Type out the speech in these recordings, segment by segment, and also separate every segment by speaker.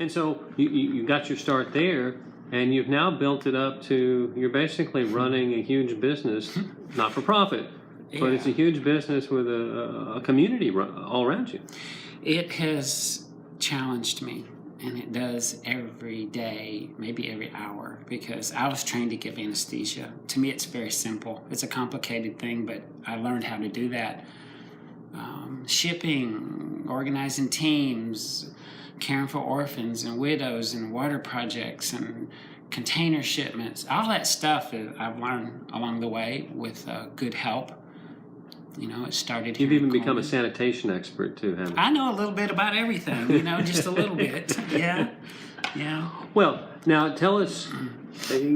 Speaker 1: And so you got your start there, and you've now built it up to, you're basically running a huge business, not for profit, but it's a huge business with a community all around you.
Speaker 2: It has challenged me, and it does every day, maybe every hour, because I was trained to give anesthesia. To me, it's very simple. It's a complicated thing, but I learned how to do that. Shipping, organizing teams, caring for orphans and widows and water projects and container shipments, all that stuff I've learned along the way with good help. You know, it started here.
Speaker 1: You've even become a sanitation expert too, haven't you?
Speaker 2: I know a little bit about everything, you know, just a little bit. Yeah.
Speaker 1: Well, now tell us,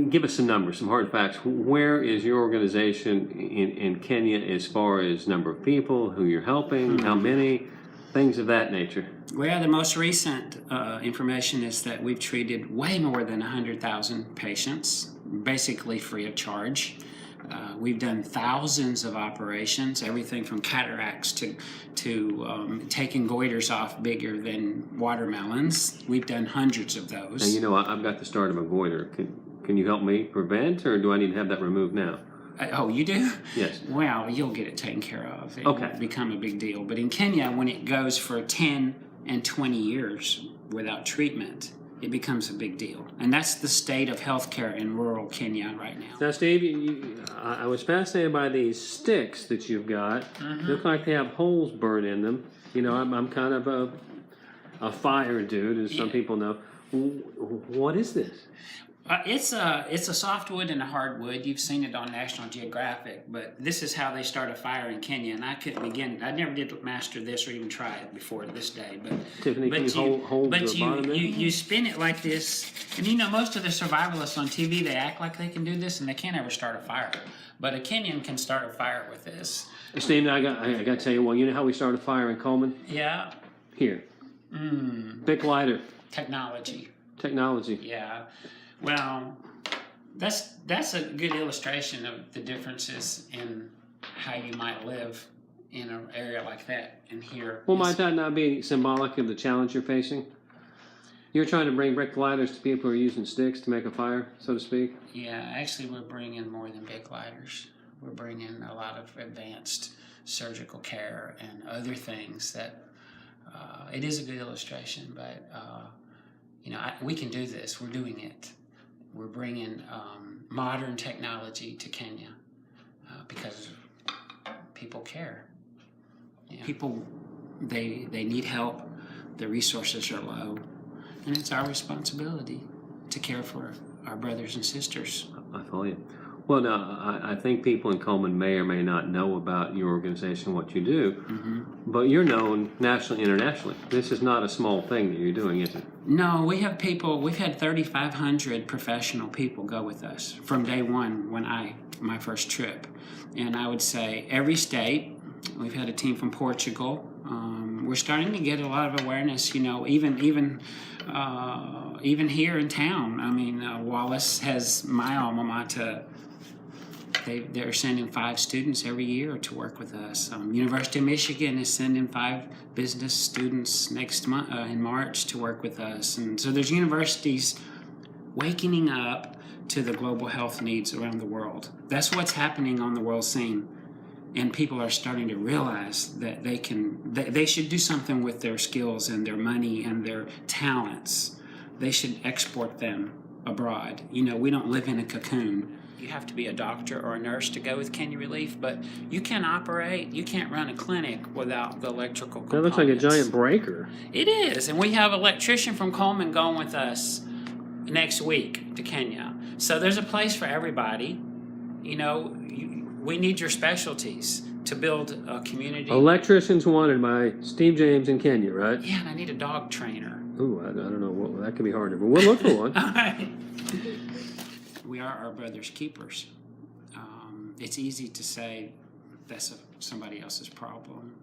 Speaker 1: give us some numbers, some hard facts. Where is your organization in Kenya as far as number of people, who you're helping, how many, things of that nature?
Speaker 2: Well, the most recent information is that we've treated way more than 100,000 patients, basically free of charge. We've done thousands of operations, everything from cataracts to taking goiters off bigger than watermelons. We've done hundreds of those.
Speaker 1: Now, you know, I've got the start of a goiter. Can you help me prevent, or do I need to have that removed now?
Speaker 2: Oh, you do?
Speaker 1: Yes.
Speaker 2: Well, you'll get it taken care of. It
Speaker 1: Okay.
Speaker 2: won't become a big deal. But in Kenya, when it goes for 10 and 20 years without treatment, it becomes a big deal. And that's the state of healthcare in rural Kenya right now.
Speaker 1: Now, Steve, I was fascinated by these sticks that you've got. Look like they have holes burned in them. You know, I'm kind of a fire dude, as some people know. What is this?
Speaker 2: It's a softwood and a hardwood. You've seen it on National Geographic, but this is how they start a fire in Kenya, and I couldn't begin. I never did master this or even try it before this day. But
Speaker 1: Tiffany, can you hold the bottom there?
Speaker 2: you spin it like this, and you know most of the survivalists on TV, they act like they can do this, and they can't ever start a fire. But a Kenyan can start a fire with this.
Speaker 1: Steve, now I got to tell you, well, you know how we start a fire in Cullman?
Speaker 2: Yeah.
Speaker 1: Here. Big lighter.
Speaker 2: Technology. Yeah. Well, that's a good illustration of the differences in how you might live in an area like that and here.
Speaker 1: Well, might that not be symbolic of the challenge you're facing? You're trying to bring brick lighters to people who are using sticks to make a fire, so to speak?
Speaker 2: Yeah, actually we're bringing more than big lighters. We're bringing a lot of advanced surgical care and other things that it is a good illustration, but you know, we can do this. We're doing it. We're bringing modern technology to Kenya because people care. Yeah. People, they need help. The resources are low, and it's our responsibility to care for our brothers and sisters.
Speaker 1: I follow you. Well, now, I think people in Cullman may or may not know about your organization, what you do, but you're known nationally, internationally. This is not a small thing that you're doing, is it?
Speaker 2: No, we have people, we've had 3,500 professional people go with us from day one when my first trip. And I would say every state, we've had a team from Portugal. We're starting to get a lot of awareness, you know, even here in town. I mean, Wallace has my alma mater. They're sending 5 students every year to work with us. University of Michigan is sending 5 business students next month in March to work with us. And so there's universities waking up to the global health needs around the world. That's what's happening on the world scene. And people are starting to realize that they should do something with their skills and their money and their talents. They should export them abroad. You know, we don't live in a cocoon. You have to be a doctor or a nurse to go with Kenya Relief, but you can operate, you can't run a clinic without the electrical components.
Speaker 1: That looks like a giant breaker.
Speaker 2: It is, and we have an electrician from Cullman going with us next week to Kenya. So there's a place for everybody. You know, we need your specialties to build a community.
Speaker 1: Electricians wanted by Steve James in Kenya, right?
Speaker 2: Yeah, and I need a dog trainer.
Speaker 1: Ooh, I don't know. Well, that could be harder, but we'll look for one.
Speaker 2: All right. We are our brother's keepers. It's easy to say that's somebody else's problem.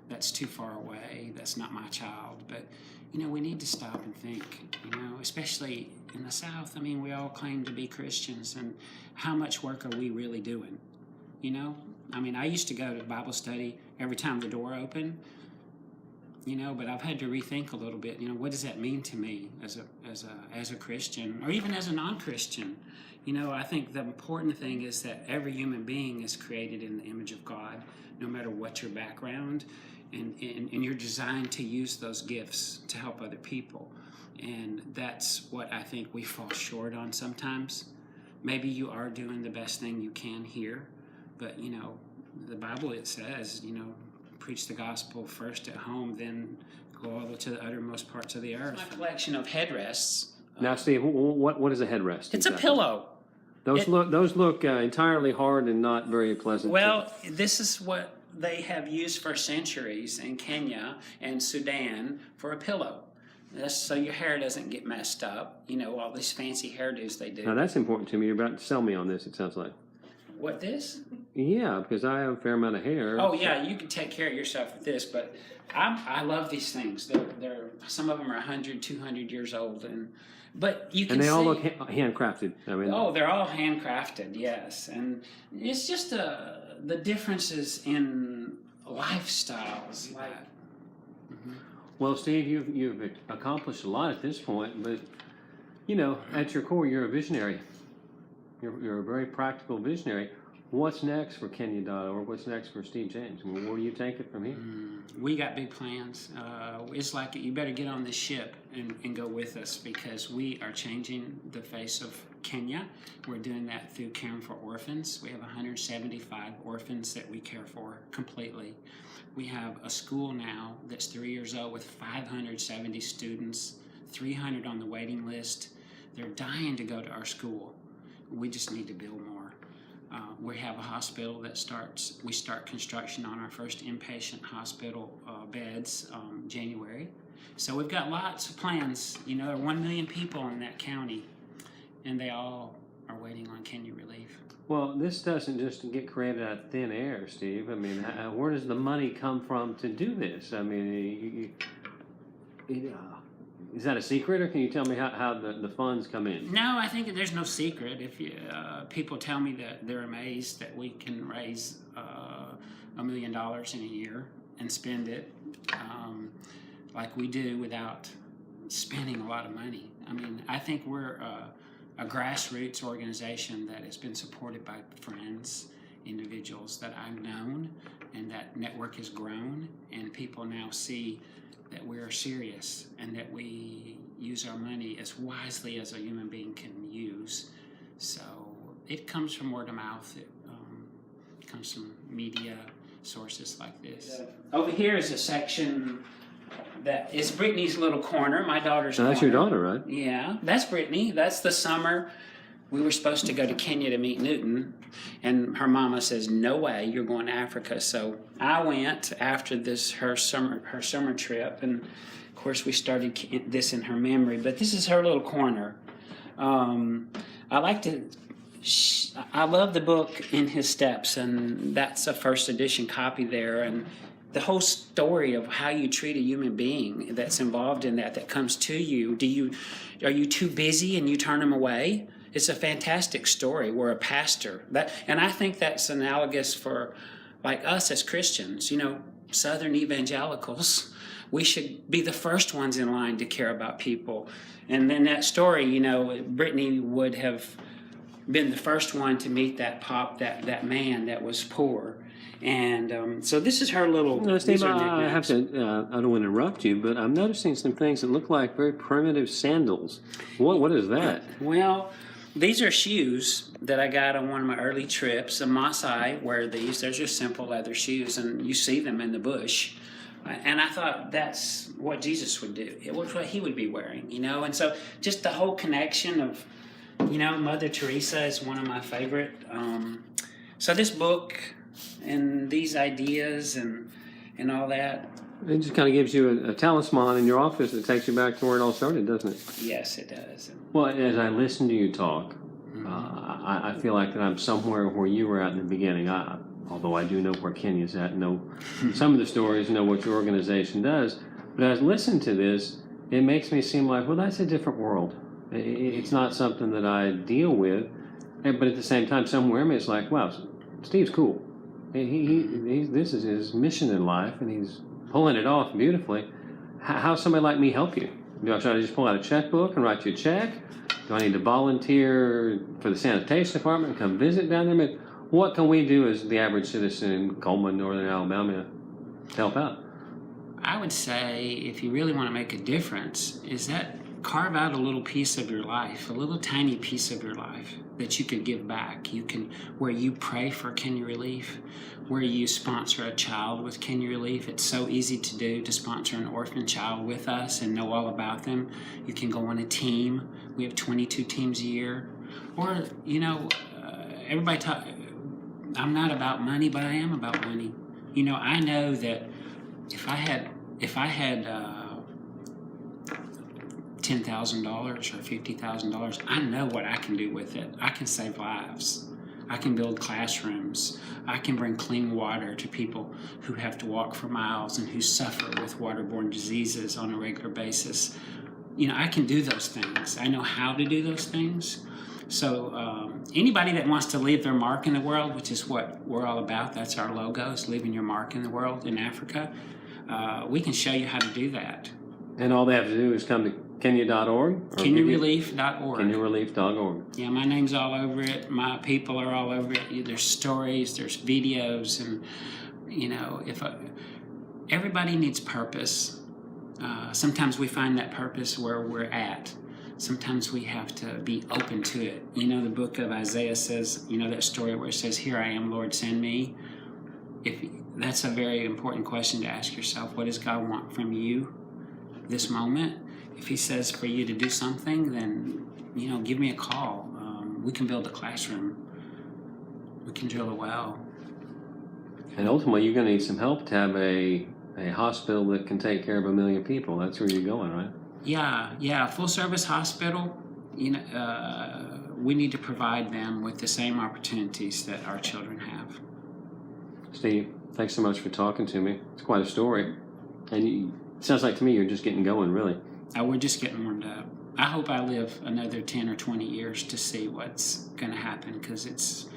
Speaker 2: That's too far away. That's not my child. But, you know, we need to stop and think, you know, especially in the South. I mean, we all claim to be Christians, and how much work are we really doing? You know? I mean, I used to go to Bible study every time the door opened. but I've had to rethink a little bit. What does that mean to me as a Christian, or even as a non-Christian? I think the important thing is that every human being is created in the image of God, no matter what your background, and you're designed to use those gifts to help other people. And that's what I think we fall short on sometimes. Maybe you are doing the best thing you can here, but the Bible, it says, preach the gospel first at home, then go all the way to the uttermost parts of the earth. It's my collection of headrests.
Speaker 1: Now, Steve, what is a headrest?
Speaker 2: It's a pillow.
Speaker 1: Those look entirely hard and not very pleasant.
Speaker 2: Well, this is what they have used for centuries in Kenya and Sudan for a pillow. That's so your hair doesn't get messed up. All these fancy hairdos they do.
Speaker 1: Now, that's important to me. You're about to sell me on this, it sounds like.
Speaker 2: What, this?
Speaker 1: Yeah, because I have a fair amount of hair.
Speaker 2: Oh, yeah, you can take care of yourself with this, but I love these things. They're some of them are 100, 200 years old, but you can
Speaker 1: and they
Speaker 2: see,
Speaker 1: all look handcrafted.
Speaker 2: they're all handcrafted, yes, and it's just the differences in lifestyles.
Speaker 1: Well, Steve, you've accomplished a lot at this point, but at your core, you're a visionary. You're a very practical visionary. What's next for Kenya.org? What's next for Steve James? Where do you take it from here?
Speaker 2: We got big plans. It's like you better get on this ship and go with us, because we are changing the face of Kenya. We're doing that through caring for orphans. We have 175 orphans that we care for completely. We have a school now that's 3 years old with 570 students, 300 on the waiting list. They're dying to go to our school. We just need to build more. We have a hospital that we start construction on our first inpatient hospital beds January. So we've got lots of plans. There are 1 million people in that county, and they all are waiting on Kenya relief.
Speaker 1: Well, this doesn't just get created out of thin air, Steve. Where does the money come from to do this? Is that a secret, or can you tell me how the funds come in?
Speaker 2: No, I think there's no secret. If people tell me that they're amazed that we can raise $1 million in a year and spend it like we do without spending a lot of money. I think we're a grassroots organization that has been supported by friends, individuals that I've known, and that network has grown, and people now see that we are serious and that we use our money as wisely as a human being can use. So it comes from word of mouth. It comes from media sources like this. Over here is a section that is Brittany's little corner, my daughter's corner.
Speaker 1: That's your daughter, right?
Speaker 2: Yeah, that's Brittany. That's the summer. We were supposed to go to Kenya to meet Newton, and her mama says, "No way, you're going to Africa." So I went after her summer trip, and of course we started this in her memory. But this is her little corner. I love the book In His Steps, and that's a first edition copy there, and the whole story of how you treat a human being that's involved in that comes to you. Are you too busy and you turn them away? It's a fantastic story. We're a pastor. And I think that's analogous for like us as Christians, Southern evangelicals. We should be the first ones in line to care about people. And then that story, Brittany would have been the first one to meet that man that was poor. And so this is her little...
Speaker 1: No, Steve, I have to, I don't want to interrupt you, but I'm noticing some things that look like very primitive sandals. What is that?
Speaker 2: Well, these are shoes that I got on one of my early trips. A Maasai wear these. They're just simple leather shoes, and you see them in the bush. And I thought that's what Jesus would do. It was what he would be wearing, And so just the whole connection of, Mother Teresa is one of my favorite. So this book and these ideas and all that.
Speaker 1: It just kind of gives you a talisman in your office that takes you back to where it all started, doesn't it?
Speaker 2: Yes, it does.
Speaker 1: Well, as I listen to you talk, I feel like that I'm somewhere where you were at in the beginning. Although I do know where Kenya's at, know some of the stories, know what your organization does. But as I listen to this, it makes me seem like, well, that's a different world. It's not something that I deal with. But at the same time, somewhere in me, it's like, wow, Steve's cool. This is his mission in life, and he's pulling it off beautifully. how's somebody like me help you? Should I just pull out a checkbook and write you a check? Do I need to volunteer for the sanitation department and come visit down there? I mean, what can we do as the average citizen in Cullman, Northern Alabama, to help out?
Speaker 2: I would say if you really want to make a difference, is that carve out a little piece of your life, a little tiny piece of your life that you could give back. You can, where you pray for Kenya Relief, where you sponsor a child with Kenya Relief. It's so easy to do, to sponsor an orphan child with us and know all about them. You can go on a team. We have 22 teams a year. Or, you know, everybody talk, I'm not about money, but I am about money. You know, I know that if I had $10,000 or $50,000, I know what I can do with it. I can save lives. I can build classrooms. I can bring clean water to people who have to walk for miles and who suffer with waterborne diseases on a regular basis. You know, I can do those things. I know how to do those things. So anybody that wants to leave their mark in the world, which is what we're all about, that's our logo, is leaving your mark in the world in Africa, we can show you how to do that.
Speaker 1: And all they have to do is come to Kenya.org?
Speaker 2: KenyaRelief.org.
Speaker 1: KenyaRelief.org.
Speaker 2: Yeah, my name's all over it. My people are all over it. There's stories, there's videos, and, you know, everybody needs purpose. Sometimes we find that purpose where we're at. Sometimes we have to be open to it. You know, the book of Isaiah says, you know, that story where it says, "Here I am, Lord, send me." That's a very important question to ask yourself. What does God want from you this moment? If he says for you to do something, then, you know, give me a call. We can build a classroom. We can drill a well.
Speaker 1: And ultimately, you're going to need some help to have a hospital that can take care of 1 million people. That's where you're going, right?
Speaker 2: Yeah, full service hospital. You know, we need to provide them with the same opportunities that our children have.
Speaker 1: Steve, thanks so much for talking to me. It's quite a story. And it sounds like to me you're just getting going, really.
Speaker 2: We're just getting warmed up. I hope I live another 10 or 20 years to see what's going to happen, because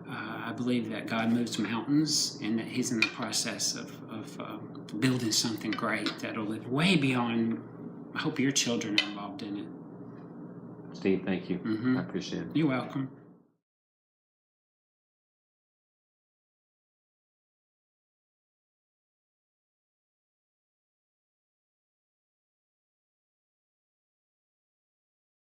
Speaker 2: I believe that God moves mountains and that he's in the process of building something great that'll live way beyond. I hope your children are involved in it.
Speaker 1: Steve, thank you.
Speaker 2: Mm-hmm.
Speaker 1: I appreciate it.
Speaker 2: You're welcome.